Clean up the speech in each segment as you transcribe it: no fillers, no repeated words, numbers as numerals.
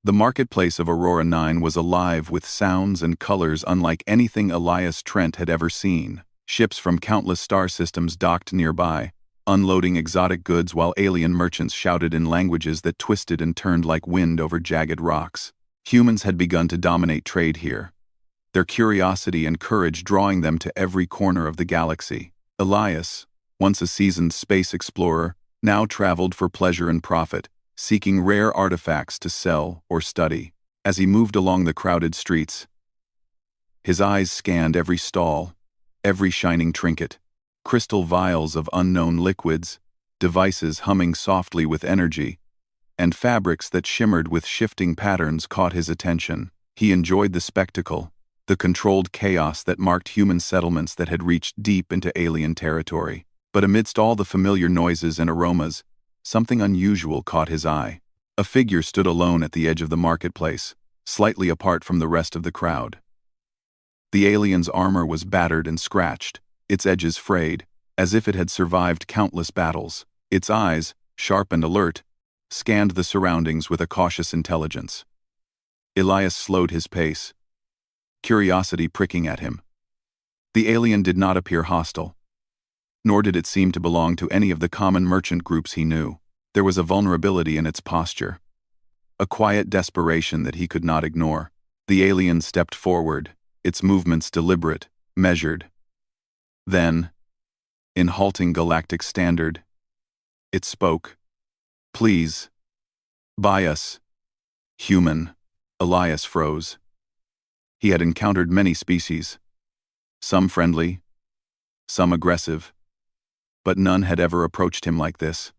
The marketplace of Aurora 9 was alive with sounds and colors unlike anything Elias Trent had ever seen. Ships from countless star systems docked nearby, unloading exotic goods while alien merchants shouted in languages that twisted and turned like wind over jagged rocks. Humans had begun to dominate trade here, their curiosity and courage drawing them to every corner of the galaxy. Elias, once a seasoned space explorer, now traveled for pleasure and profit, seeking rare artifacts to sell or study. As he moved along the crowded streets, his eyes scanned every stall, every shining trinket, crystal vials of unknown liquids, devices humming softly with energy, and fabrics that shimmered with shifting patterns caught his attention. He enjoyed the spectacle, the controlled chaos that marked human settlements that had reached deep into alien territory. But amidst all the familiar noises and aromas, something unusual caught his eye. A figure stood alone at the edge of the marketplace, slightly apart from the rest of the crowd. The alien's armor was battered and scratched, its edges frayed, as if it had survived countless battles. Its eyes, sharp and alert, scanned the surroundings with a cautious intelligence. Elias slowed his pace, curiosity pricking at him. The alien did not appear hostile, nor did it seem to belong to any of the common merchant groups he knew. There was a vulnerability in its posture, a quiet desperation that he could not ignore. The alien stepped forward, its movements deliberate, measured. Then, in halting galactic standard, it spoke. "Please, buy us." Human. Elias froze. He had encountered many species, some friendly, some aggressive, but none had ever approached him like this.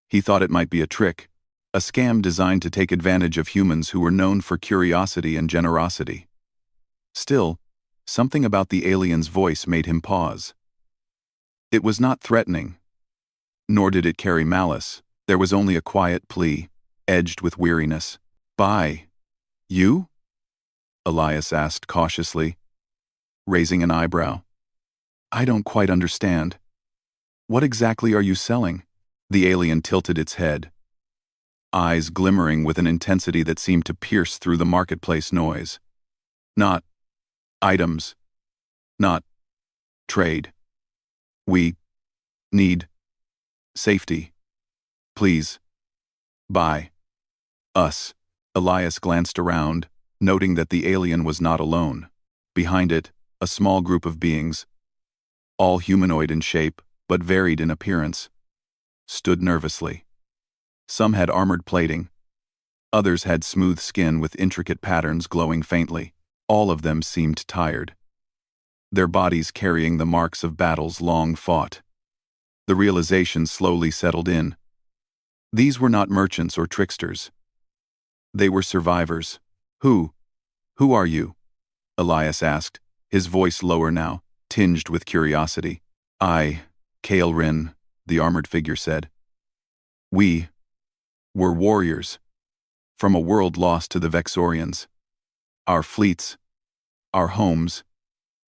He thought it might be a trick, a scam designed to take advantage of humans who were known for curiosity and generosity. Still, something about the alien's voice made him pause. It was not threatening, nor did it carry malice. There was only a quiet plea, edged with weariness. "Buy. You?" Elias asked cautiously, raising an eyebrow. "I don't quite understand. What exactly are you selling?" The alien tilted its head, eyes glimmering with an intensity that seemed to pierce through the marketplace noise. "Not items. Not trade. We need safety. Please, buy us." Elias glanced around, noting that the alien was not alone. Behind it, a small group of beings, all humanoid in shape, but varied in appearance, stood nervously. Some had armored plating. Others had smooth skin with intricate patterns glowing faintly. All of them seemed tired, their bodies carrying the marks of battles long fought. The realization slowly settled in. These were not merchants or tricksters. They were survivors. Who are you?" Elias asked, his voice lower now, tinged with curiosity. "I, Kale Rin," the armored figure said. "We were warriors from a world lost to the Vexorians. Our fleets, our homes,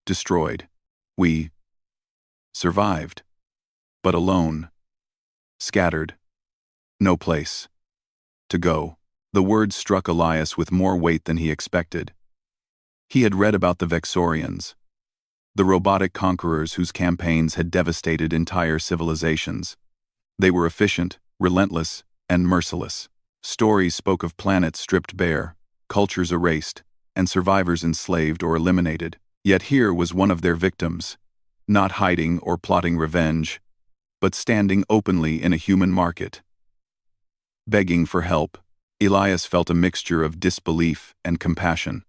destroyed. We survived, but alone, scattered, no place to go." The words struck Elias with more weight than he expected. He had read about the Vexorians, the robotic conquerors whose campaigns had devastated entire civilizations. They were efficient, relentless, and merciless. Stories spoke of planets stripped bare, cultures erased, and survivors enslaved or eliminated. Yet here was one of their victims, not hiding or plotting revenge, but standing openly in a human market, begging for help. Elias felt a mixture of disbelief and compassion.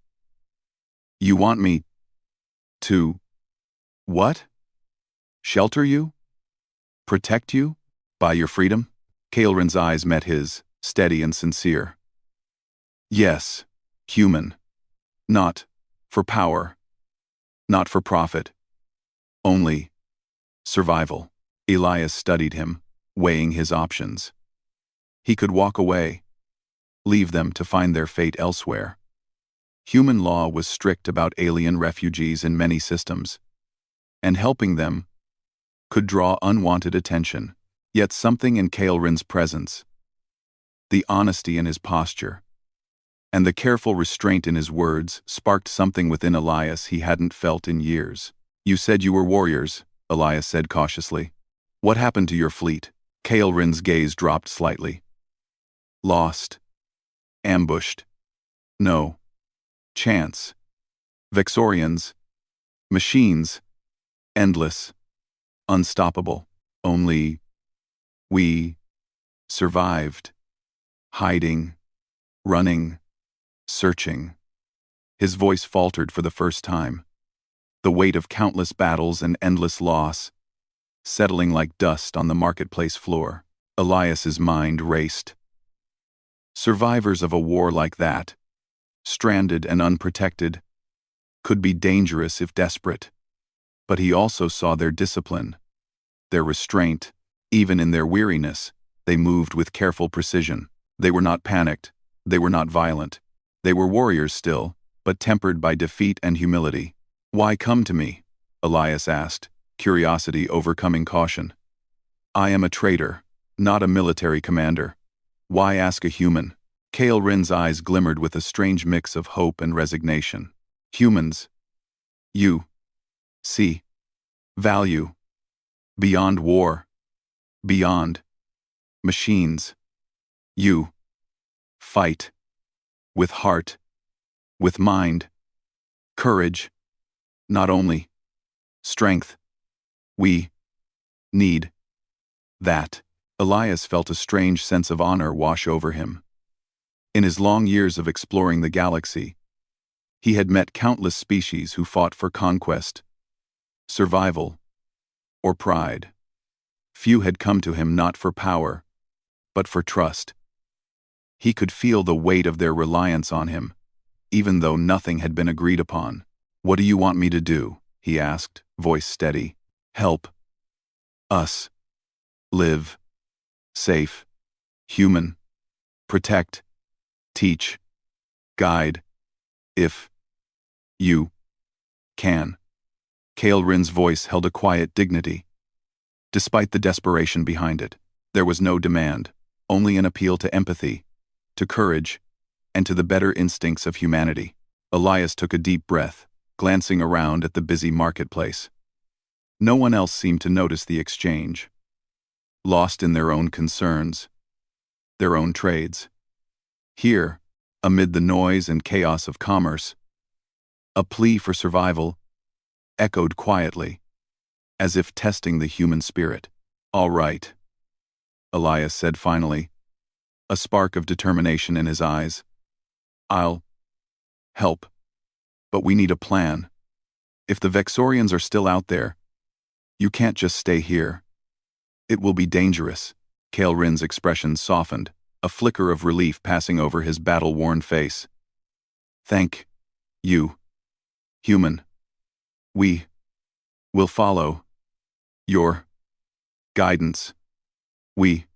"You want me to what? Shelter you? Protect you? Buy your freedom?" Kaelrin's eyes met his, steady and sincere. "Yes, human. Not for power. Not for profit. Only survival." Elias studied him, weighing his options. He could walk away, leave them to find their fate elsewhere. Human law was strict about alien refugees in many systems, and helping them could draw unwanted attention. Yet something in Kaelrin's presence, the honesty in his posture, And the careful restraint in his words sparked something within Elias he hadn't felt in years. "You said you were warriors," Elias said cautiously. "What happened to your fleet?" Kael'rin's gaze dropped slightly. "Lost. Ambushed. No. Chance. Vexorians. Machines. Endless. Unstoppable. Only we survived. Hiding. Running. Searching." His voice faltered for the first time. The weight of countless battles and endless loss, settling like dust on the marketplace floor. Elias's mind raced. Survivors of a war like that, stranded and unprotected, could be dangerous if desperate. But he also saw their discipline, their restraint. Even in their weariness, they moved with careful precision. They were not panicked. They were not violent. They were warriors still, but tempered by defeat and humility. "Why come to me?" Elias asked, curiosity overcoming caution. "I am a trader, not a military commander. Why ask a human?" Kael'rin's eyes glimmered with a strange mix of hope and resignation. "Humans. You. See. Value. Beyond war. Beyond. Machines. You. Fight. With heart. With mind. Courage. Not only. Strength. We. Need. That." Elias felt a strange sense of honor wash over him. In his long years of exploring the galaxy, he had met countless species who fought for conquest, survival, or pride. Few had come to him not for power, but for trust. He could feel the weight of their reliance on him, even though nothing had been agreed upon. "What do you want me to do?" he asked, voice steady. "Help. Us. Live. Safe. Human. Protect. Teach. Guide. If you can." Kael'rin's voice held a quiet dignity. Despite the desperation behind it, there was no demand, only an appeal to empathy, to courage, and to the better instincts of humanity. Elias took a deep breath, glancing around at the busy marketplace. No one else seemed to notice the exchange. Lost in their own concerns, their own trades. Here, amid the noise and chaos of commerce, a plea for survival echoed quietly, as if testing the human spirit. "All right," Elias said finally, a spark of determination in his eyes. "I'll help. But we need a plan. If the Vexorians are still out there, you can't just stay here. It will be dangerous." Kael'rin's expression softened, a flicker of relief passing over his battle-worn face. "Thank you, human. We will follow your guidance. We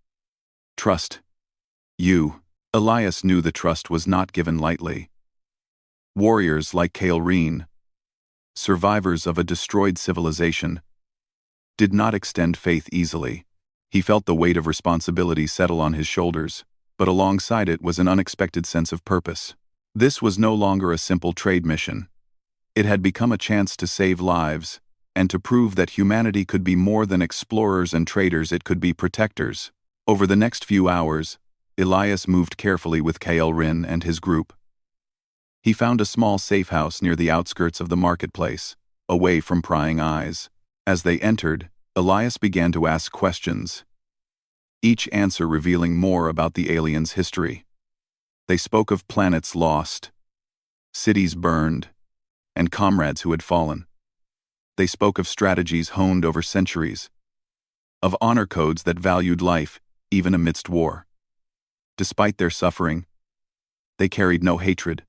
trust you." Elias knew the trust was not given lightly. Warriors like Kael'rin, survivors of a destroyed civilization, did not extend faith easily. He felt the weight of responsibility settle on his shoulders, but alongside it was an unexpected sense of purpose. This was no longer a simple trade mission. It had become a chance to save lives, and to prove that humanity could be more than explorers and traders, it could be protectors. Over the next few hours, Elias moved carefully with Kael'rin and his group. He found a small safe house near the outskirts of the marketplace, away from prying eyes. As they entered, Elias began to ask questions, each answer revealing more about the aliens' history. They spoke of planets lost, cities burned, and comrades who had fallen. They spoke of strategies honed over centuries, of honor codes that valued life even amidst war. Despite their suffering, they carried no hatred,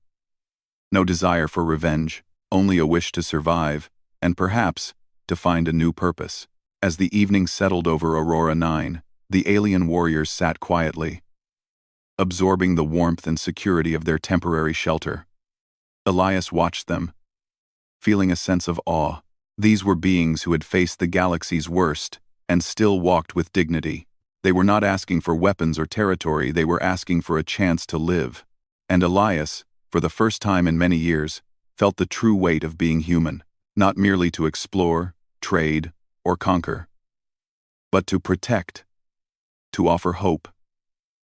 no desire for revenge, only a wish to survive, and perhaps to find a new purpose. As the evening settled over Aurora 9, the alien warriors sat quietly, absorbing the warmth and security of their temporary shelter. Elias watched them, feeling a sense of awe. These were beings who had faced the galaxy's worst and still walked with dignity. They were not asking for weapons or territory, they were asking for a chance to live. And Elias, for the first time in many years, felt the true weight of being human, not merely to explore, trade, or conquer, but to protect, to offer hope,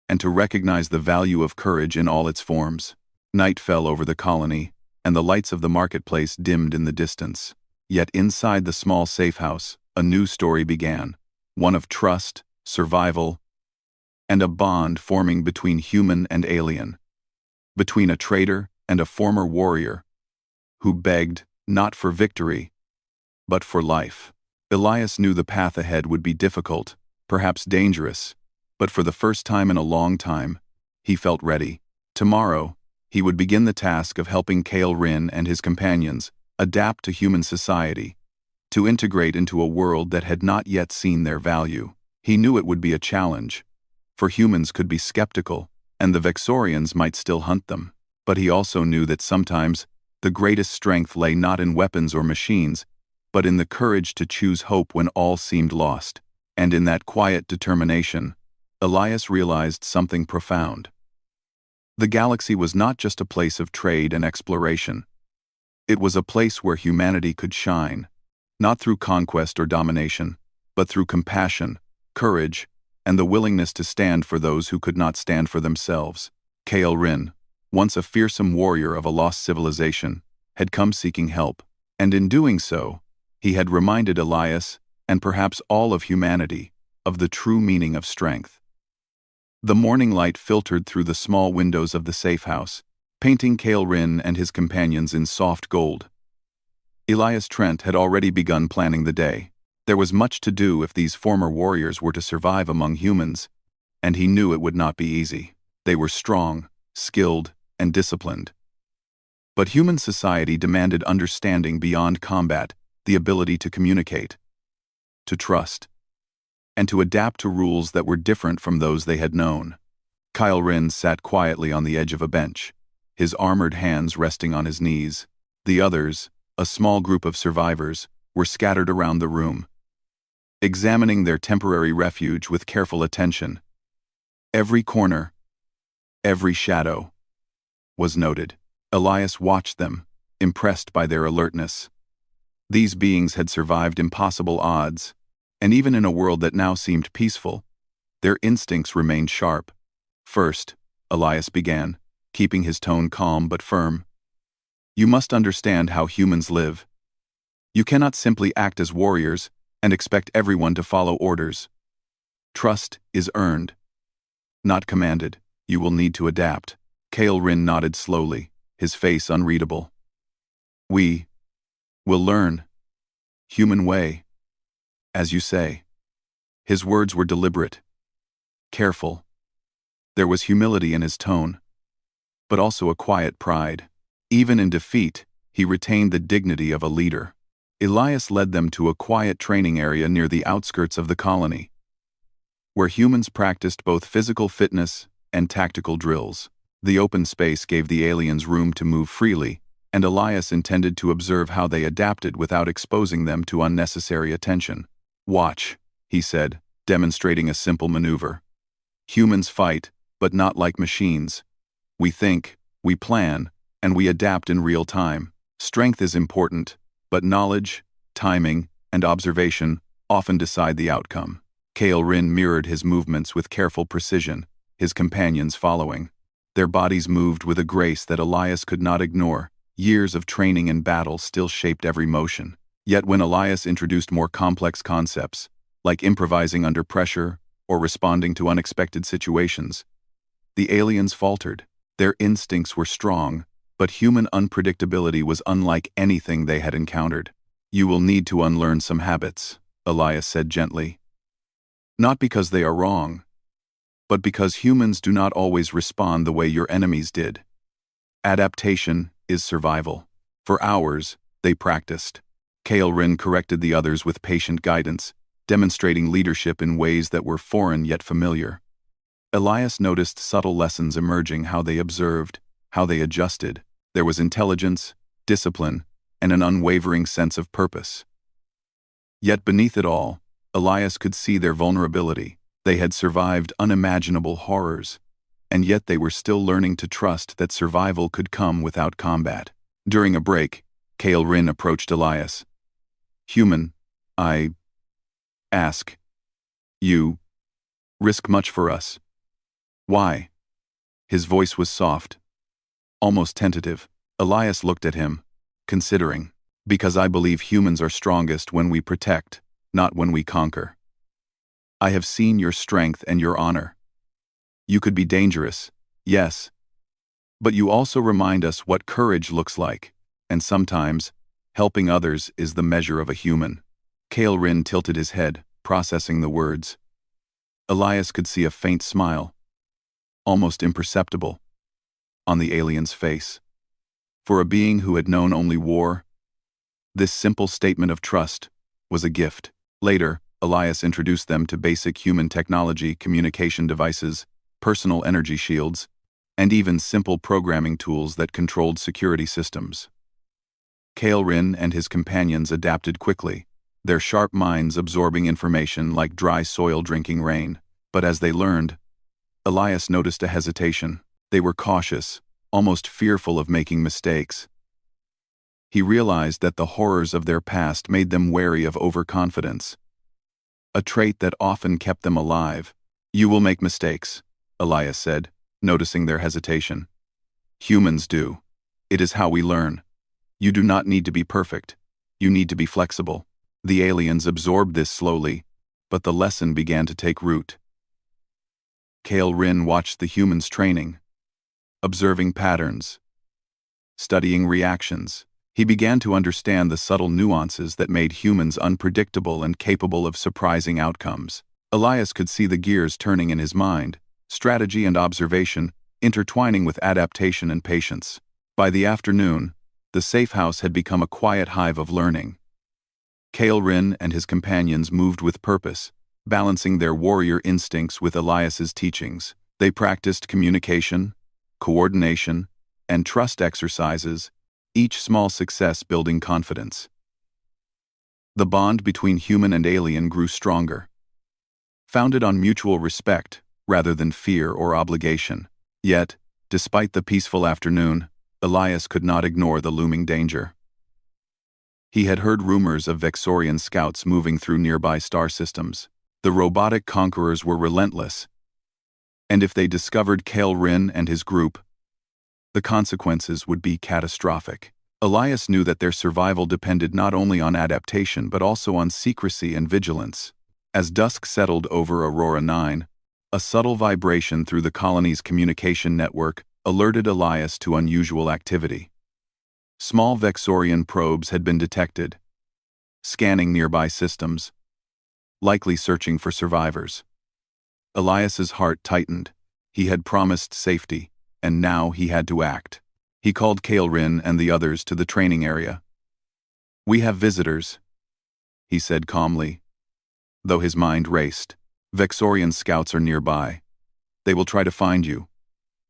and to recognize the value of courage in all its forms. Night fell over the colony, and the lights of the marketplace dimmed in the distance. Yet inside the small safe house, a new story began, one of trust, survival, and a bond forming between human and alien, between a trader and a former warrior, who begged not for victory, but for life. Elias knew the path ahead would be difficult, perhaps dangerous, but for the first time in a long time, he felt ready. Tomorrow, he would begin the task of helping Kale Rin and his companions adapt to human society, to integrate into a world that had not yet seen their value. He knew it would be a challenge, for humans could be skeptical, and the Vexorians might still hunt them. But he also knew that sometimes the greatest strength lay not in weapons or machines, but in the courage to choose hope when all seemed lost. And in that quiet determination, Elias realized something profound. The galaxy was not just a place of trade and exploration. It was a place where humanity could shine, not through conquest or domination, but through compassion, courage, and the willingness to stand for those who could not stand for themselves. Kale Rin, once a fearsome warrior of a lost civilization, had come seeking help, and in doing so, he had reminded Elias, and perhaps all of humanity, of the true meaning of strength. The morning light filtered through the small windows of the safe house, painting Kale Rin and his companions in soft gold. Elias Trent had already begun planning the day. There was much to do if these former warriors were to survive among humans, and he knew it would not be easy. They were strong, skilled, and disciplined. But human society demanded understanding beyond combat, the ability to communicate, to trust, and to adapt to rules that were different from those they had known. Kyle Rin sat quietly on the edge of a bench, his armored hands resting on his knees. The others, a small group of survivors, were scattered around the room, examining their temporary refuge with careful attention. Every corner, every shadow, was noted. Elias watched them, impressed by their alertness. These beings had survived impossible odds, and even in a world that now seemed peaceful, their instincts remained sharp. First, Elias began, keeping his tone calm but firm. You must understand how humans live. You cannot simply act as warriors and expect everyone to follow orders. Trust is earned, not commanded. You will need to adapt. Kale Rin nodded slowly, his face unreadable. We will learn. Human way. As you say. His words were deliberate, careful. There was humility in his tone, but also a quiet pride. Even in defeat, he retained the dignity of a leader. Elias led them to a quiet training area near the outskirts of the colony, where humans practiced both physical fitness and tactical drills. The open space gave the aliens room to move freely, and Elias intended to observe how they adapted without exposing them to unnecessary attention. Watch, he said, demonstrating a simple maneuver. Humans fight, but not like machines. We think, we plan, and we adapt in real time. Strength is important, but knowledge, timing, and observation often decide the outcome. Kale Rin mirrored his movements with careful precision, his companions following. Their bodies moved with a grace that Elias could not ignore. Years of training and battle still shaped every motion. Yet when Elias introduced more complex concepts, like improvising under pressure or responding to unexpected situations, the aliens faltered. Their instincts were strong, but human unpredictability was unlike anything they had encountered. You will need to unlearn some habits, Elias said gently. Not because they are wrong, but because humans do not always respond the way your enemies did. Adaptation is survival. For hours, they practiced. Kale Rin corrected the others with patient guidance, demonstrating leadership in ways that were foreign yet familiar. Elias noticed subtle lessons emerging: how they observed, how they adjusted. There was intelligence, discipline, and an unwavering sense of purpose. Yet beneath it all, Elias could see their vulnerability. They had survived unimaginable horrors, and yet they were still learning to trust that survival could come without combat. During a break, Kale Rin approached Elias. "Human, I ask, you risk much for us. Why?" His voice was soft, almost tentative. Elias looked at him, considering. "Because I believe humans are strongest when we protect, not when we conquer. I have seen your strength and your honor. You could be dangerous, yes, but you also remind us what courage looks like, and sometimes, helping others is the measure of a human." Kale Rin tilted his head, processing the words. Elias could see a faint smile, almost imperceptible, on the alien's face. For a being who had known only war, this simple statement of trust was a gift. Later, Elias introduced them to basic human technology, communication devices, personal energy shields, and even simple programming tools that controlled security systems. Kale Rin and his companions adapted quickly, their sharp minds absorbing information like dry soil drinking rain. But as they learned, Elias noticed a hesitation. They were cautious, almost fearful of making mistakes. He realized that the horrors of their past made them wary of overconfidence, a trait that often kept them alive. "You will make mistakes," Elias said, noticing their hesitation. "Humans do. It is how we learn. You do not need to be perfect. You need to be flexible." The aliens absorbed this slowly, but the lesson began to take root. Kale Rin watched the humans training, observing patterns, studying reactions. He began to understand the subtle nuances that made humans unpredictable and capable of surprising outcomes. Elias could see the gears turning in his mind, strategy and observation intertwining with adaptation and patience. By the afternoon, the safe house had become a quiet hive of learning. Kale Rin and his companions moved with purpose, balancing their warrior instincts with Elias's teachings. They practiced communication, coordination, and trust exercises, each small success building confidence. The bond between human and alien grew stronger, founded on mutual respect rather than fear or obligation. Yet, despite the peaceful afternoon, Elias could not ignore the looming danger. He had heard rumors of Vexorian scouts moving through nearby star systems. The robotic conquerors were relentless, and if they discovered Kale Rin and his group, the consequences would be catastrophic. Elias knew that their survival depended not only on adaptation but also on secrecy and vigilance. As dusk settled over Aurora 9, a subtle vibration through the colony's communication network alerted Elias to unusual activity. Small Vexorian probes had been detected, scanning nearby systems, likely searching for survivors. Elias's heart tightened. He had promised safety, and now he had to act. He called Kale Rin and the others to the training area. "We have visitors," he said calmly, though his mind raced. "Vexorian scouts are nearby. They will try to find you.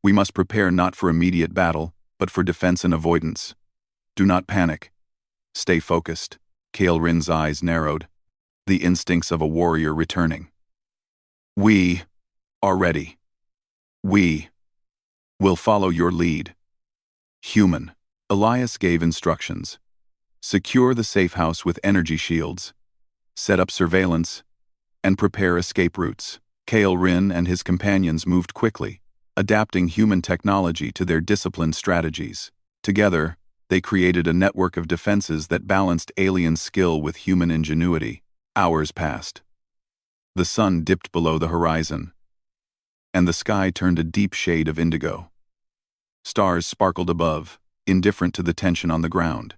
We must prepare not for immediate battle, but for defense and avoidance. Do not panic. Stay focused." Kale Rin's eyes narrowed, the instincts of a warrior returning. "We are ready. We will follow your lead." "Human." Elias gave instructions. "Secure the safe house with energy shields, set up surveillance, and prepare escape routes." Kale Rin and his companions moved quickly, adapting human technology to their disciplined strategies. Together, they created a network of defenses that balanced alien skill with human ingenuity. Hours passed. The sun dipped below the horizon, and the sky turned a deep shade of indigo. Stars sparkled above, indifferent to the tension on the ground.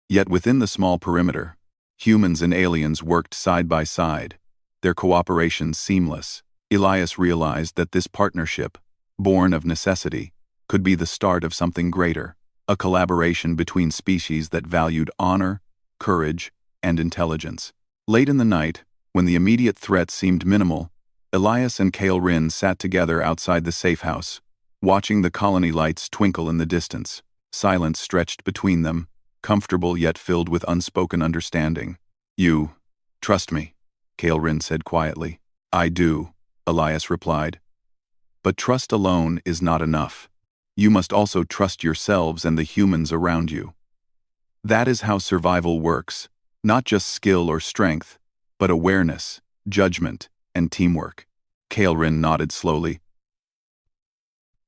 Yet within the small perimeter, humans and aliens worked side by side, their cooperation seamless. Elias realized that this partnership, born of necessity, could be the start of something greater. A collaboration between species that valued honor, courage, and intelligence. Late in the night, when the immediate threat seemed minimal, Elias and Kale Rin sat together outside the safe house, watching the colony lights twinkle in the distance. Silence stretched between them, comfortable yet filled with unspoken understanding. "You trust me," Kale Rin said quietly. "I do," Elias replied, But trust alone is not enough. You must also trust yourselves and the humans around you. That is how survival works, not just skill or strength, but awareness, judgment, and teamwork. Kaelrin nodded slowly,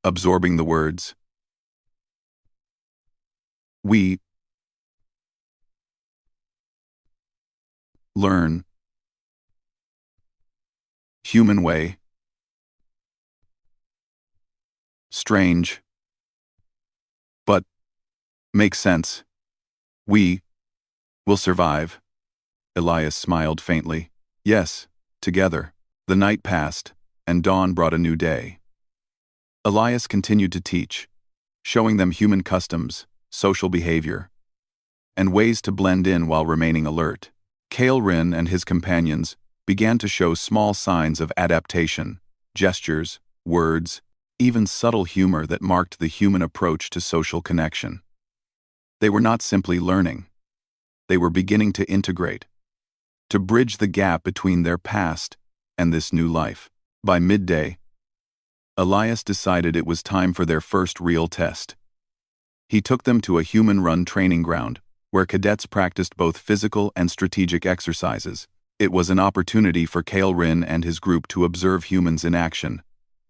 absorbing the words. We learn human way. Strange, but makes sense. We will survive. Elias smiled faintly. Yes, together. The night passed, and dawn brought a new day. Elias continued to teach, showing them human customs, social behavior, and ways to blend in while remaining alert. Kaelrin and his companions began to show small signs of adaptation, gestures, words, even subtle humor that marked the human approach to social connection. They were not simply learning. They were beginning to integrate, to bridge the gap between their past and this new life. By midday, Elias decided it was time for their first real test. He took them to a human-run training ground, where cadets practiced both physical and strategic exercises. It was an opportunity for Kaelrin and his group to observe humans in action,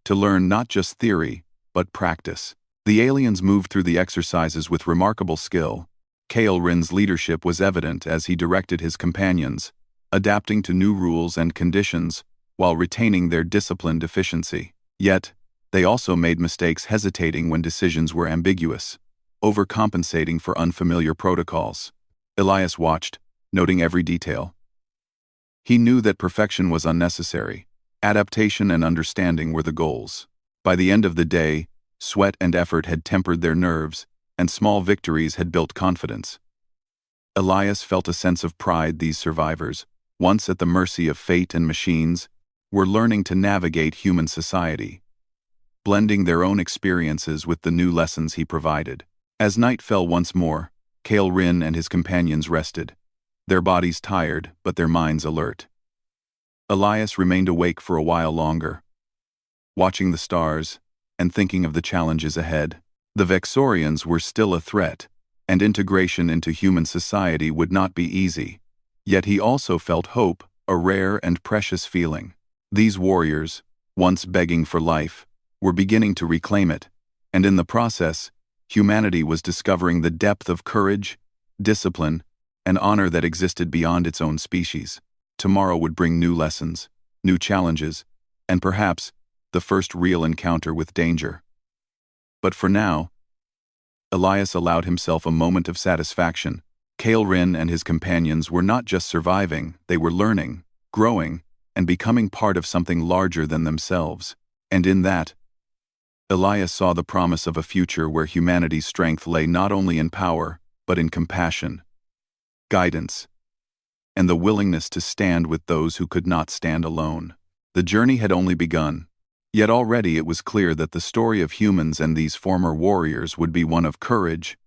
to learn not just theory, but practice. The aliens moved through the exercises with remarkable skill. Kaelrin's leadership was evident as he directed his companions, adapting to new rules and conditions while retaining their disciplined efficiency. Yet, they also made mistakes, hesitating when decisions were ambiguous, overcompensating for unfamiliar protocols. Elias watched, noting every detail. He knew that perfection was unnecessary. Adaptation and understanding were the goals. By the end of the day, sweat and effort had tempered their nerves, and small victories had built confidence. Elias felt a sense of pride. These survivors, once at the mercy of fate and machines, were learning to navigate human society, blending their own experiences with the new lessons he provided. As night fell once more, Kaelrin and his companions rested, their bodies tired but their minds alert. Elias remained awake for a while longer, watching the stars and thinking of the challenges ahead. The Vexorians were still a threat, and integration into human society would not be easy. Yet he also felt hope, a rare and precious feeling. These warriors, once begging for life, were beginning to reclaim it, and in the process, humanity was discovering the depth of courage, discipline, and honor that existed beyond its own species. Tomorrow would bring new lessons, new challenges, and perhaps the first real encounter with danger. But for now, Elias allowed himself a moment of satisfaction. Kaelrin and his companions were not just surviving, they were learning, growing, and becoming part of something larger than themselves. And in that, Elias saw the promise of a future where humanity's strength lay not only in power, but in compassion, guidance, and the willingness to stand with those who could not stand alone. The journey had only begun, yet already it was clear that the story of humans and these former warriors would be one of courage,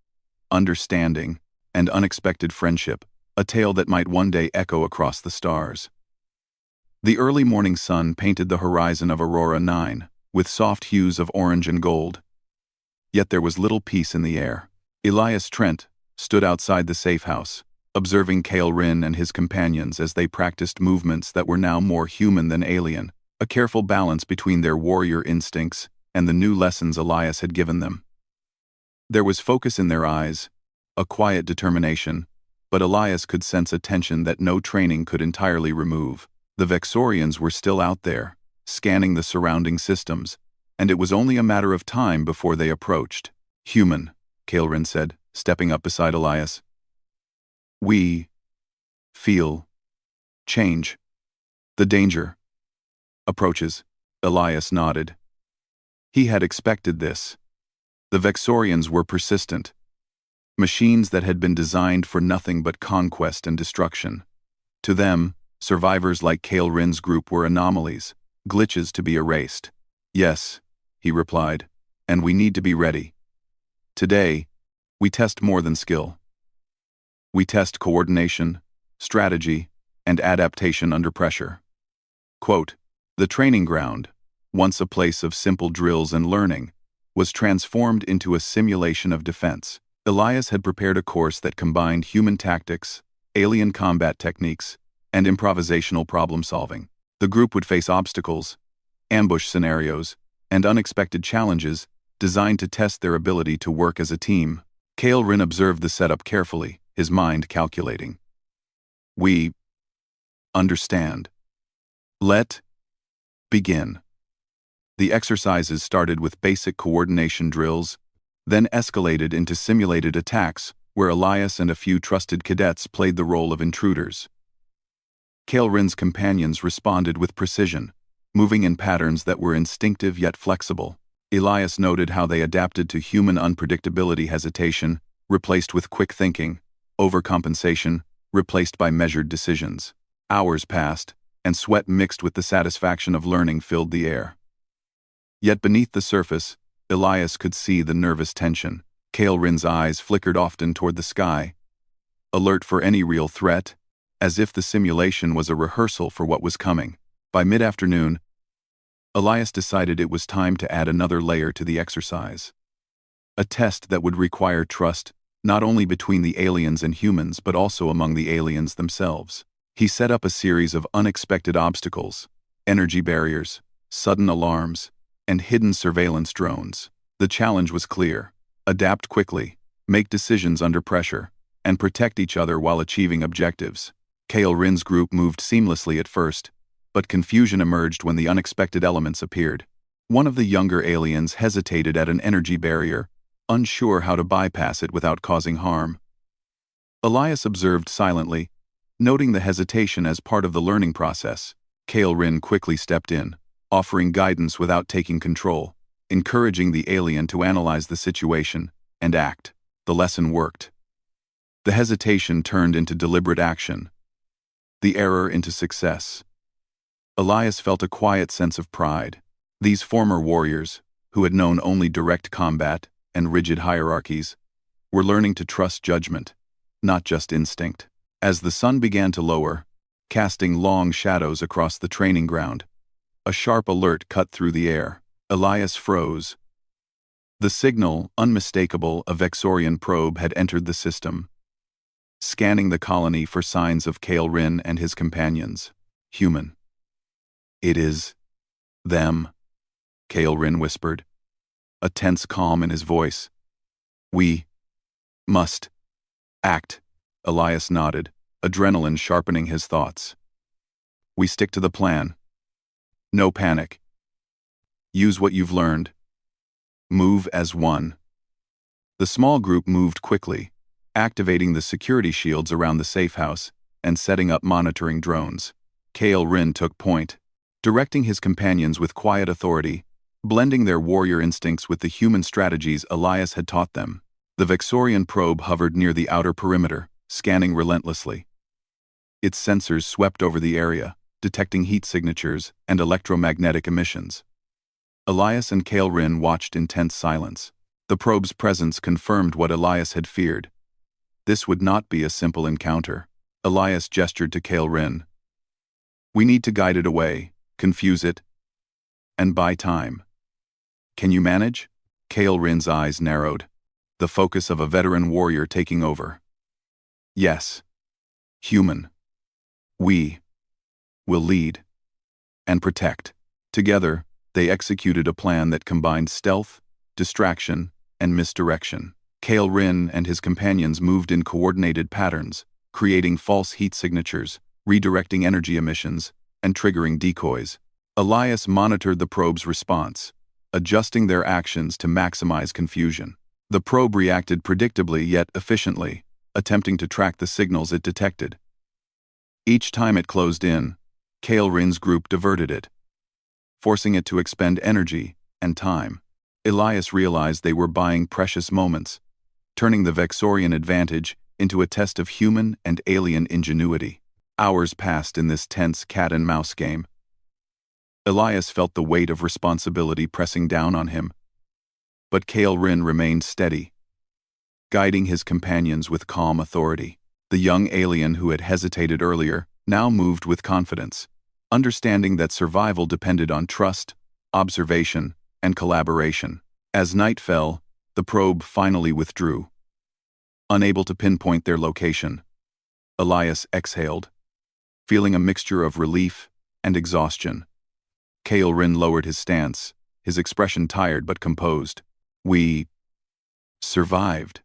understanding, and unexpected friendship, a tale that might one day echo across the stars. The early morning sun painted the horizon of Aurora 9, with soft hues of orange and gold. Yet there was little peace in the air. Elias Trent stood outside the safe house, observing Kaelrin and his companions as they practiced movements that were now more human than alien, a careful balance between their warrior instincts and the new lessons Elias had given them. There was focus in their eyes, a quiet determination, but Elias could sense a tension that no training could entirely remove. The Vexorians were still out there, scanning the surrounding systems, and it was only a matter of time before they approached. Human, Kaelrin said, stepping up beside Elias. We feel change. The danger approaches. Elias nodded. He had expected this. The Vexorians were persistent, machines that had been designed for nothing but conquest and destruction. To them, survivors like Kaelrin's group were anomalies, glitches to be erased. Yes, he replied, and we need to be ready. Today, we test more than skill. We test coordination, strategy, and adaptation under pressure. Quote, the training ground, once a place of simple drills and learning, was transformed into a simulation of defense. Elias had prepared a course that combined human tactics, alien combat techniques, and improvisational problem-solving. The group would face obstacles, ambush scenarios, and unexpected challenges designed to test their ability to work as a team. Kael'Rin observed the setup carefully, his mind calculating. We understand. Let begin. The exercises started with basic coordination drills, then escalated into simulated attacks where Elias and a few trusted cadets played the role of intruders. Kael'Rin's companions responded with precision, moving in patterns that were instinctive yet flexible. Elias noted how they adapted to human unpredictability, hesitation replaced with quick thinking, overcompensation replaced by measured decisions. Hours passed, and sweat mixed with the satisfaction of learning filled the air. Yet beneath the surface, Elias could see the nervous tension. Kael'Rin's eyes flickered often toward the sky, alert for any real threat, as if the simulation was a rehearsal for what was coming. By mid-afternoon, Elias decided it was time to add another layer to the exercise. A test that would require trust not only between the aliens and humans but also among the aliens themselves. He set up a series of unexpected obstacles, energy barriers, sudden alarms, and hidden surveillance drones. The challenge was clear: adapt quickly, make decisions under pressure, and protect each other while achieving objectives. Kael'Rin's group moved seamlessly at first, but confusion emerged when the unexpected elements appeared. One of the younger aliens hesitated at an energy barrier, unsure how to bypass it without causing harm. Elias observed silently, noting the hesitation as part of the learning process. Kael'Rin quickly stepped in, offering guidance without taking control, encouraging the alien to analyze the situation and act. The lesson worked. The hesitation turned into deliberate action, the error into success. Elias felt a quiet sense of pride. These former warriors, who had known only direct combat and rigid hierarchies, were learning to trust judgment, not just instinct. As the sun began to lower, casting long shadows across the training ground, a sharp alert cut through the air. Elias froze. The signal, unmistakable, a Vexorian probe had entered the system, scanning the colony for signs of Kael'Rin and his companions. Human. It is them, Kael'Rin whispered, a tense calm in his voice. We must act. Elias nodded, adrenaline sharpening his thoughts. We stick to the plan. No panic. Use what you've learned. Move as one. The small group moved quickly, activating the security shields around the safe house and setting up monitoring drones. Kael'Rin took point, directing his companions with quiet authority, blending their warrior instincts with the human strategies Elias had taught them. The Vexorian probe hovered near the outer perimeter, scanning relentlessly. Its sensors swept over the area, detecting heat signatures and electromagnetic emissions. Elias and Kael'Rin watched in tense silence. The probe's presence confirmed what Elias had feared. This would not be a simple encounter. Elias gestured to Kael'Rin. We need to guide it away, confuse it, and buy time. Can you manage? Kael'Rin's eyes narrowed, the focus of a veteran warrior taking over. Yes. Human. We will lead and protect. Together, they executed a plan that combined stealth, distraction, and misdirection. Kael'Rin and his companions moved in coordinated patterns, creating false heat signatures, redirecting energy emissions, and triggering decoys. Elias monitored the probe's response, adjusting their actions to maximize confusion. The probe reacted predictably yet efficiently, attempting to track the signals it detected. Each time it closed in, Kael'Rin's group diverted it, forcing it to expend energy and time. Elias realized they were buying precious moments, turning the Vexorian advantage into a test of human and alien ingenuity. Hours passed in this tense cat-and-mouse game. Elias felt the weight of responsibility pressing down on him, but Kael'Rin remained steady, guiding his companions with calm authority. The young alien who had hesitated earlier now moved with confidence, understanding that survival depended on trust, observation, and collaboration. As night fell, the probe finally withdrew. Unable to pinpoint their location, Elias exhaled, feeling a mixture of relief and exhaustion. Kael'Rin lowered his stance, his expression tired but composed. "We survived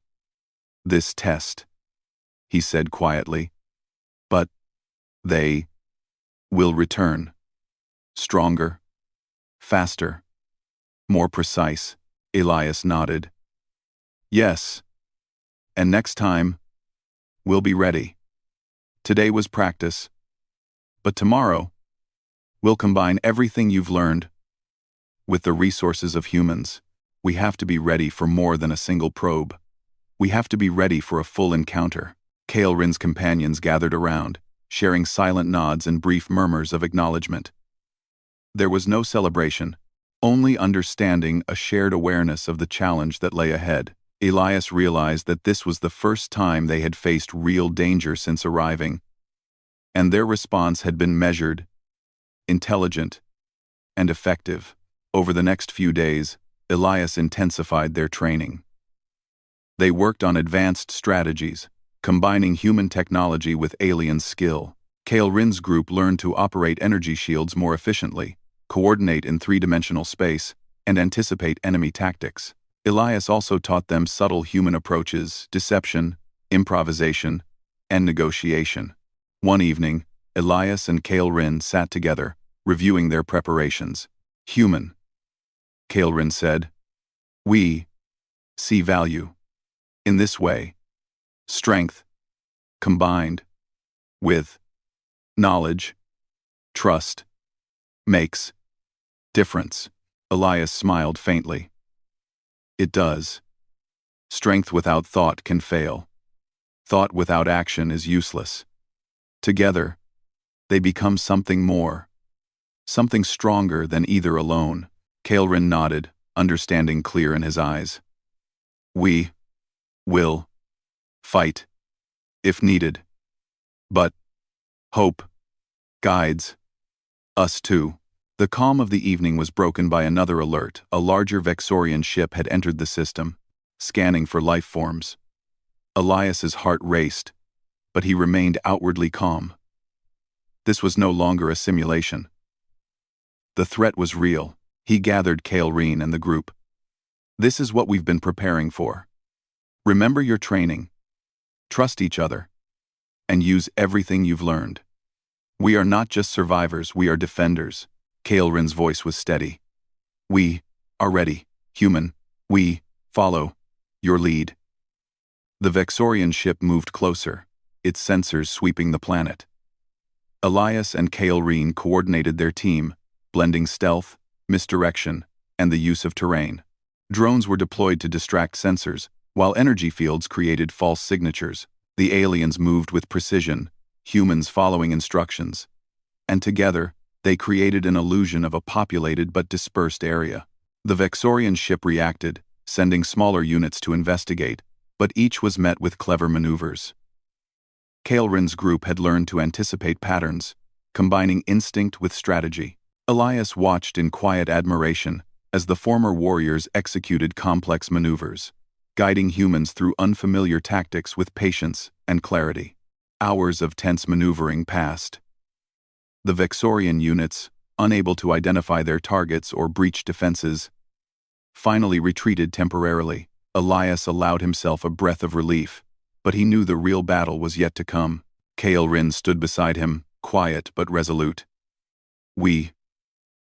this test," he said quietly. "But they will return. Stronger, faster, more precise." Elias nodded. "Yes. And next time, we'll be ready. Today was practice. But tomorrow, we'll combine everything you've learned with the resources of humans. We have to be ready for more than a single probe. We have to be ready for a full encounter." Kael'Rin's companions gathered around, sharing silent nods and brief murmurs of acknowledgement. There was no celebration, only understanding, a shared awareness of the challenge that lay ahead. Elias realized that this was the first time they had faced real danger since arriving, and their response had been measured, intelligent, and effective. Over the next few days, Elias intensified their training. They worked on advanced strategies, combining human technology with alien skill. Kael'Rin's group learned to operate energy shields more efficiently, coordinate in three-dimensional space, and anticipate enemy tactics. Elias also taught them subtle human approaches, deception, improvisation, and negotiation. One evening, Elias and Kael'Rin sat together, reviewing their preparations. "Human," Kael'Rin said. "We see value in this way. Strength, combined with knowledge, trust, makes difference." Elias smiled faintly. "It does. Strength without thought can fail. Thought without action is useless. Together, they become something more, something stronger than either alone." Kael'Rin nodded, understanding clear in his eyes. "We will fight, if needed. But hope guides us too." The calm of the evening was broken by another alert. A larger Vexorian ship had entered the system, scanning for life forms. Elias's heart raced, but he remained outwardly calm. This was no longer a simulation. The threat was real. He gathered Kael'Rin and the group. "This is what we've been preparing for. Remember your training. Trust each other. And use everything you've learned. We are not just survivors, we are defenders." Kael'Rin's voice was steady. "We are ready, human. We follow your lead." The Vexorian ship moved closer, its sensors sweeping the planet. Elias and Kael'Rin coordinated their team, blending stealth, misdirection, and the use of terrain. Drones were deployed to distract sensors, while energy fields created false signatures. The aliens moved with precision, humans following instructions. And together, they created an illusion of a populated but dispersed area. The Vexorian ship reacted, sending smaller units to investigate, but each was met with clever maneuvers. Kael'Rin's group had learned to anticipate patterns, combining instinct with strategy. Elias watched in quiet admiration as the former warriors executed complex maneuvers, guiding humans through unfamiliar tactics with patience and clarity. Hours of tense maneuvering passed. The Vexorian units, unable to identify their targets or breach defenses, finally retreated temporarily. Elias allowed himself a breath of relief, but he knew the real battle was yet to come. Kael'Rin stood beside him, quiet but resolute. "We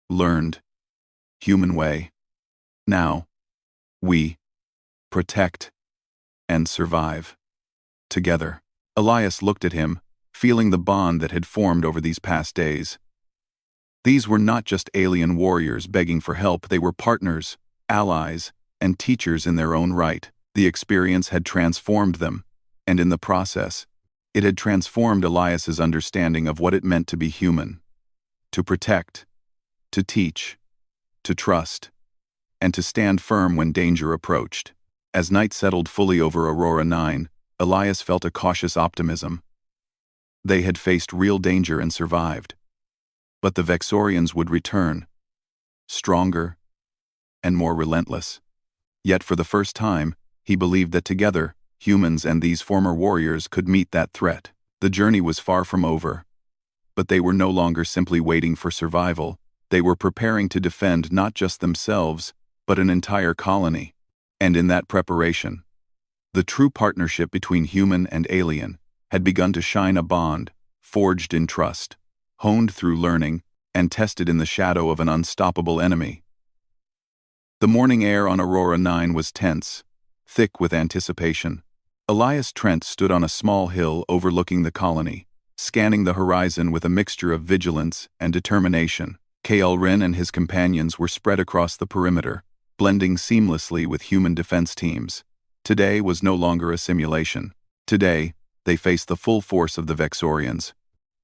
learned human way. Now, we protect and survive together." Elias looked at him, feeling the bond that had formed over these past days. These were not just alien warriors begging for help, they were partners, allies, and teachers in their own right. The experience had transformed them, and in the process, it had transformed Elias's understanding of what it meant to be human. To protect, to teach, to trust, and to stand firm when danger approached. As night settled fully over Aurora 9, Elias felt a cautious optimism. They had faced real danger and survived. But the Vexorians would return. stronger, and more relentless. Yet for the first time, he believed that together, humans and these former warriors could meet that threat. The journey was far from over. But they were no longer simply waiting for survival. They were preparing to defend not just themselves, but an entire colony. And in that preparation, the true partnership between human and alien had begun to shine, a bond, forged in trust, honed through learning, and tested in the shadow of an unstoppable enemy. The morning air on Aurora 9 was tense, thick with anticipation. Elias Trent stood on a small hill overlooking the colony, scanning the horizon with a mixture of vigilance and determination. Kael'Rin and his companions were spread across the perimeter, blending seamlessly with human defense teams. Today was no longer a simulation. Today, they faced the full force of the Vexorians.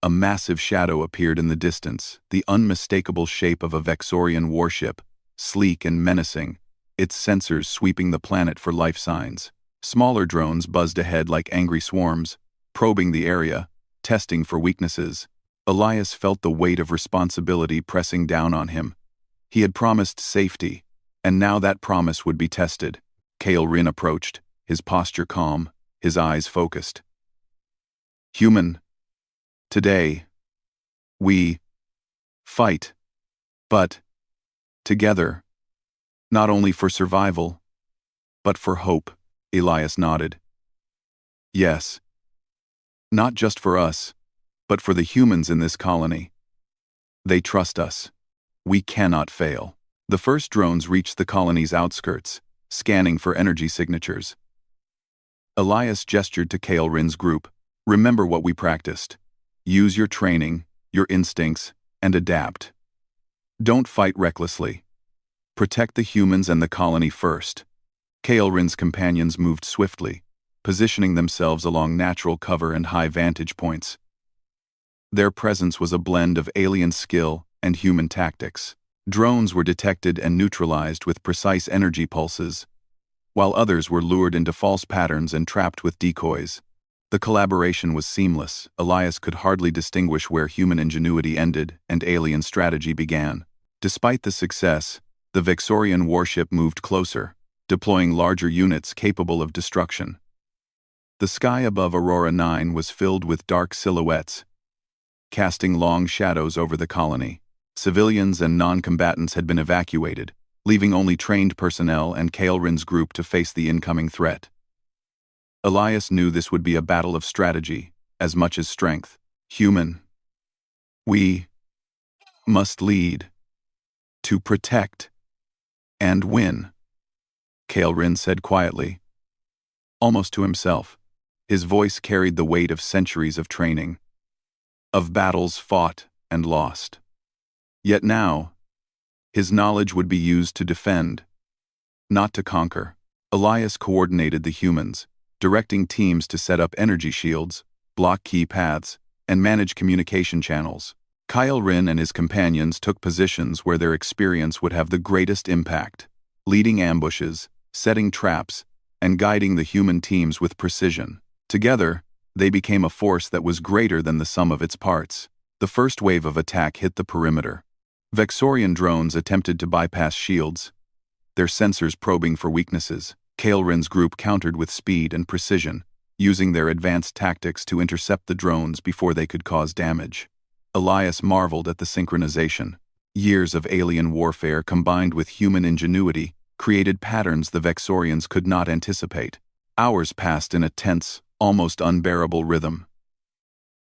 A massive shadow appeared in the distance, the unmistakable shape of a Vexorian warship, sleek and menacing, its sensors sweeping the planet for life signs. Smaller drones buzzed ahead like angry swarms, probing the area, testing for weaknesses. Elias felt the weight of responsibility pressing down on him. He had promised safety, and now that promise would be tested. Kael'Rin approached, his posture calm, his eyes focused. "Human, today, we fight, but together, not only for survival, but for hope." Elias nodded. "Yes, not just for us, but for the humans in this colony. They trust us. We cannot fail." The first drones reached the colony's outskirts, scanning for energy signatures. Elias gestured to Kael'Rin's group. "Remember what we practiced. Use your training, your instincts, and adapt. Don't fight recklessly. Protect the humans and the colony first." Kael'Rin's companions moved swiftly, positioning themselves along natural cover and high vantage points. Their presence was a blend of alien skill and human tactics. Drones were detected and neutralized with precise energy pulses, while others were lured into false patterns and trapped with decoys. The collaboration was seamless. Elias could hardly distinguish where human ingenuity ended and alien strategy began. Despite the success, the Vexorian warship moved closer, deploying larger units capable of destruction. The sky above Aurora 9 was filled with dark silhouettes, casting long shadows over the colony. Civilians and non-combatants had been evacuated, leaving only trained personnel and Kael'Rin's group to face the incoming threat. Elias knew this would be a battle of strategy, as much as strength. "Human, we must lead, to protect, and win," Kael'Rin said quietly, almost to himself. His voice carried the weight of centuries of training, of battles fought and lost. Yet now, his knowledge would be used to defend, not to conquer. Elias coordinated the humans, directing teams to set up energy shields, block key paths, and manage communication channels. Kael'Rin and his companions took positions where their experience would have the greatest impact, leading ambushes, setting traps, and guiding the human teams with precision. Together, they became a force that was greater than the sum of its parts. The first wave of attack hit the perimeter. Vexorian drones attempted to bypass shields, their sensors probing for weaknesses. Kael'Rin's group countered with speed and precision, using their advanced tactics to intercept the drones before they could cause damage. Elias marveled at the synchronization. Years of alien warfare combined with human ingenuity created patterns the Vexorians could not anticipate. Hours passed in a tense, almost unbearable rhythm.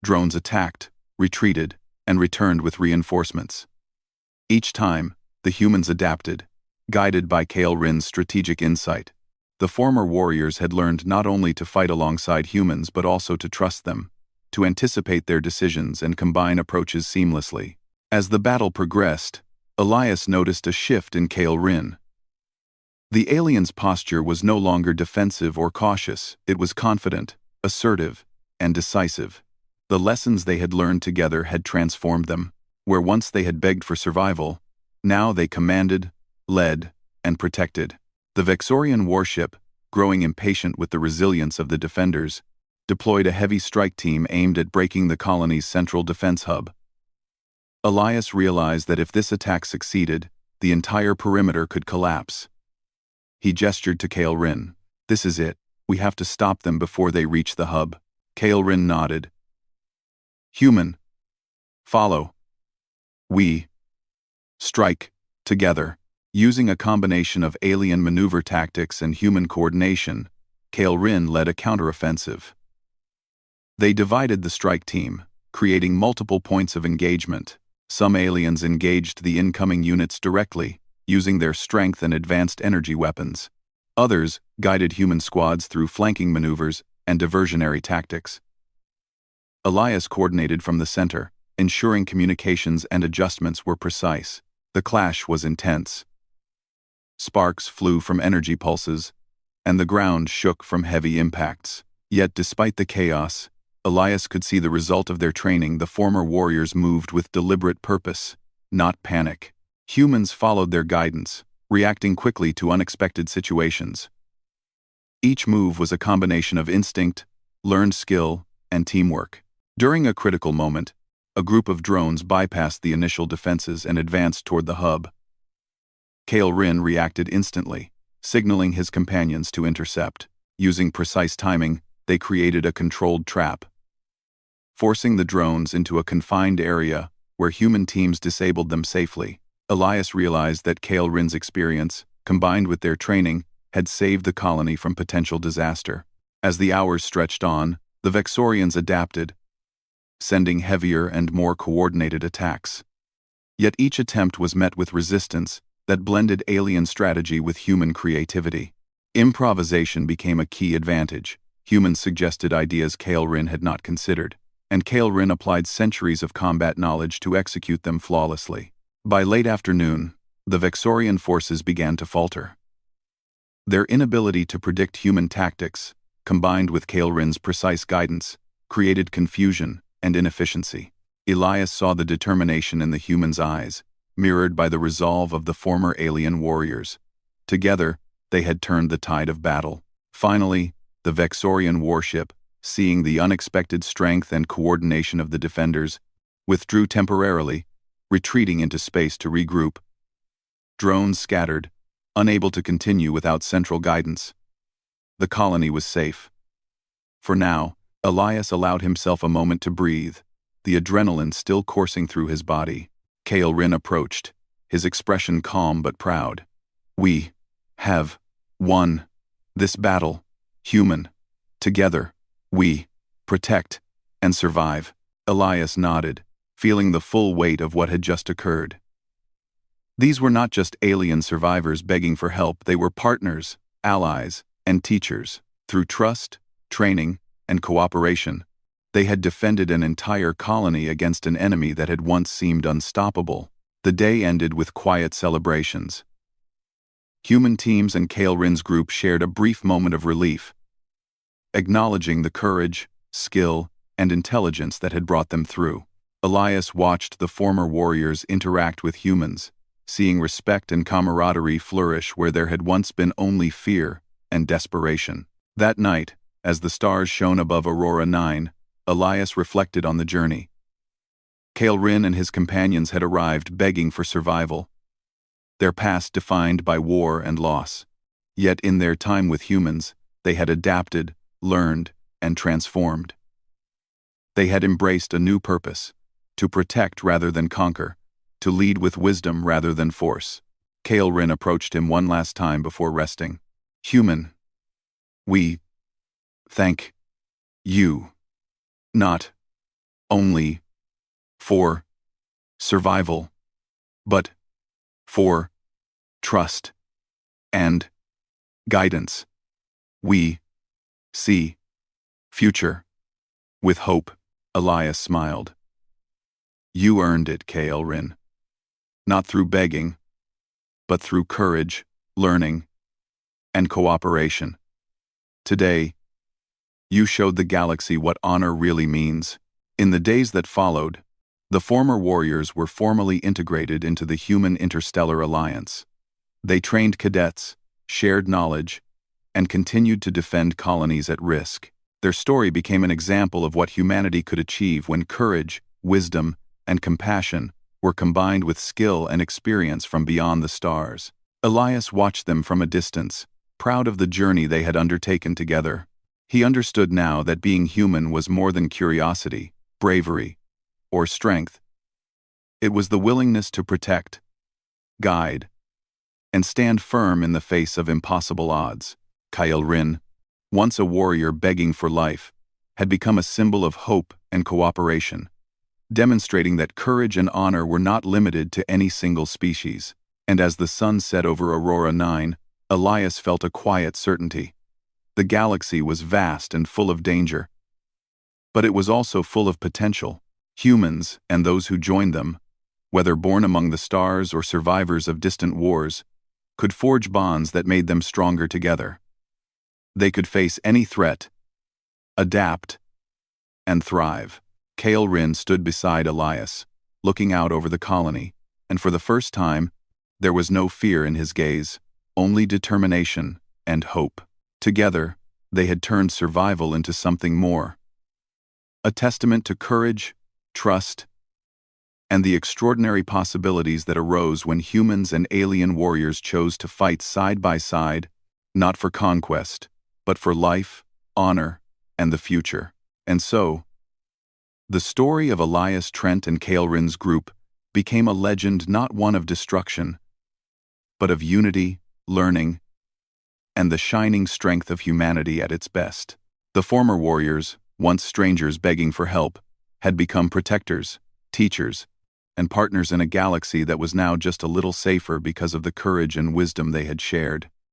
Drones attacked, retreated, and returned with reinforcements. Each time, the humans adapted, guided by Kael'Rin's strategic insight. The former warriors had learned not only to fight alongside humans but also to trust them, to anticipate their decisions and combine approaches seamlessly. As the battle progressed, Elias noticed a shift in Kael'Rin. The alien's posture was no longer defensive or cautious. It was confident, assertive, and decisive. The lessons they had learned together had transformed them. Where once they had begged for survival, now they commanded, led, and protected. The Vexorian warship, growing impatient with the resilience of the defenders, deployed a heavy strike team aimed at breaking the colony's central defense hub. Elias realized that if this attack succeeded, the entire perimeter could collapse. He gestured to Kale Rin. "This is it. We have to stop them before they reach the hub." Kale Rin nodded. "Human. Follow. We strike together." Using a combination of alien maneuver tactics and human coordination, Kale Rin led a counteroffensive. They divided the strike team, creating multiple points of engagement. Some aliens engaged the incoming units directly, using their strength and advanced energy weapons. Others guided human squads through flanking maneuvers and diversionary tactics. Elias coordinated from the center, ensuring communications and adjustments were precise. The clash was intense. Sparks flew from energy pulses, and the ground shook from heavy impacts. Yet despite the chaos, Elias could see the result of their training. The former warriors moved with deliberate purpose, not panic. Humans followed their guidance, reacting quickly to unexpected situations. Each move was a combination of instinct, learned skill, and teamwork. During a critical moment, a group of drones bypassed the initial defenses and advanced toward the hub. Kale Rin reacted instantly, signaling his companions to intercept. Using precise timing, they created a controlled trap, forcing the drones into a confined area where human teams disabled them safely. Elias realized that Kale Rin's experience, combined with their training, had saved the colony from potential disaster. As the hours stretched on, the Vexorians adapted, sending heavier and more coordinated attacks. Yet each attempt was met with resistance that blended alien strategy with human creativity. Improvisation became a key advantage. Humans suggested ideas Kale Rin had not considered, and Kale Rin applied centuries of combat knowledge to execute them flawlessly. By late afternoon, the Vexorian forces began to falter. Their inability to predict human tactics, combined with Kale Rin's precise guidance, created confusion and inefficiency. Elias saw the determination in the humans' eyes, mirrored by the resolve of the former alien warriors. Together, they had turned the tide of battle. Finally, the Vexorian warship, seeing the unexpected strength and coordination of the defenders, withdrew temporarily, retreating into space to regroup. Drones scattered, unable to continue without central guidance. The colony was safe. For now, Elias allowed himself a moment to breathe, the adrenaline still coursing through his body. Kale Rin approached, his expression calm but proud. "We have won this battle, human. Together, we protect and survive." Elias nodded, feeling the full weight of what had just occurred. These were not just alien survivors begging for help, they were partners, allies, and teachers. Through trust, training, and cooperation, they had defended an entire colony against an enemy that had once seemed unstoppable. The day ended with quiet celebrations. Human teams and Kale Rin's group shared a brief moment of relief, acknowledging the courage, skill, and intelligence that had brought them through. Elias watched the former warriors interact with humans, seeing respect and camaraderie flourish where there had once been only fear and desperation. That night, as the stars shone above Aurora 9, Elias reflected on the journey. Kale Rin and his companions had arrived begging for survival, their past defined by war and loss. Yet in their time with humans, they had adapted, learned, and transformed. They had embraced a new purpose, to protect rather than conquer, to lead with wisdom rather than force. Kale Rin approached him one last time before resting. "Human, we thank you. Not only for survival, but for trust and guidance. We see future with hope." Elias smiled. "You earned it, Kale Rin. Not through begging, but through courage, learning, and cooperation. Today, you showed the galaxy what honor really means." In the days that followed, the former warriors were formally integrated into the Human Interstellar Alliance. They trained cadets, shared knowledge, and continued to defend colonies at risk. Their story became an example of what humanity could achieve when courage, wisdom, and compassion were combined with skill and experience from beyond the stars. Elias watched them from a distance, proud of the journey they had undertaken together. He understood now that being human was more than curiosity, bravery, or strength. It was the willingness to protect, guide, and stand firm in the face of impossible odds. Kyle Rin, once a warrior begging for life, had become a symbol of hope and cooperation, demonstrating that courage and honor were not limited to any single species. And as the sun set over Aurora 9, Elias felt a quiet certainty. The galaxy was vast and full of danger. But it was also full of potential. Humans, and those who joined them, whether born among the stars or survivors of distant wars, could forge bonds that made them stronger together. They could face any threat, adapt, and thrive. Kale Rin stood beside Elias, looking out over the colony, and for the first time, there was no fear in his gaze, only determination and hope. Together, they had turned survival into something more. A testament to courage, trust, and the extraordinary possibilities that arose when humans and alien warriors chose to fight side by side, not for conquest, but for life, honor, and the future. And so, the story of Elias Trent and Kale Rin's group became a legend, not one of destruction, but of unity, learning, and the shining strength of humanity at its best. The former warriors, once strangers begging for help, had become protectors, teachers, and partners in a galaxy that was now just a little safer because of the courage and wisdom they had shared.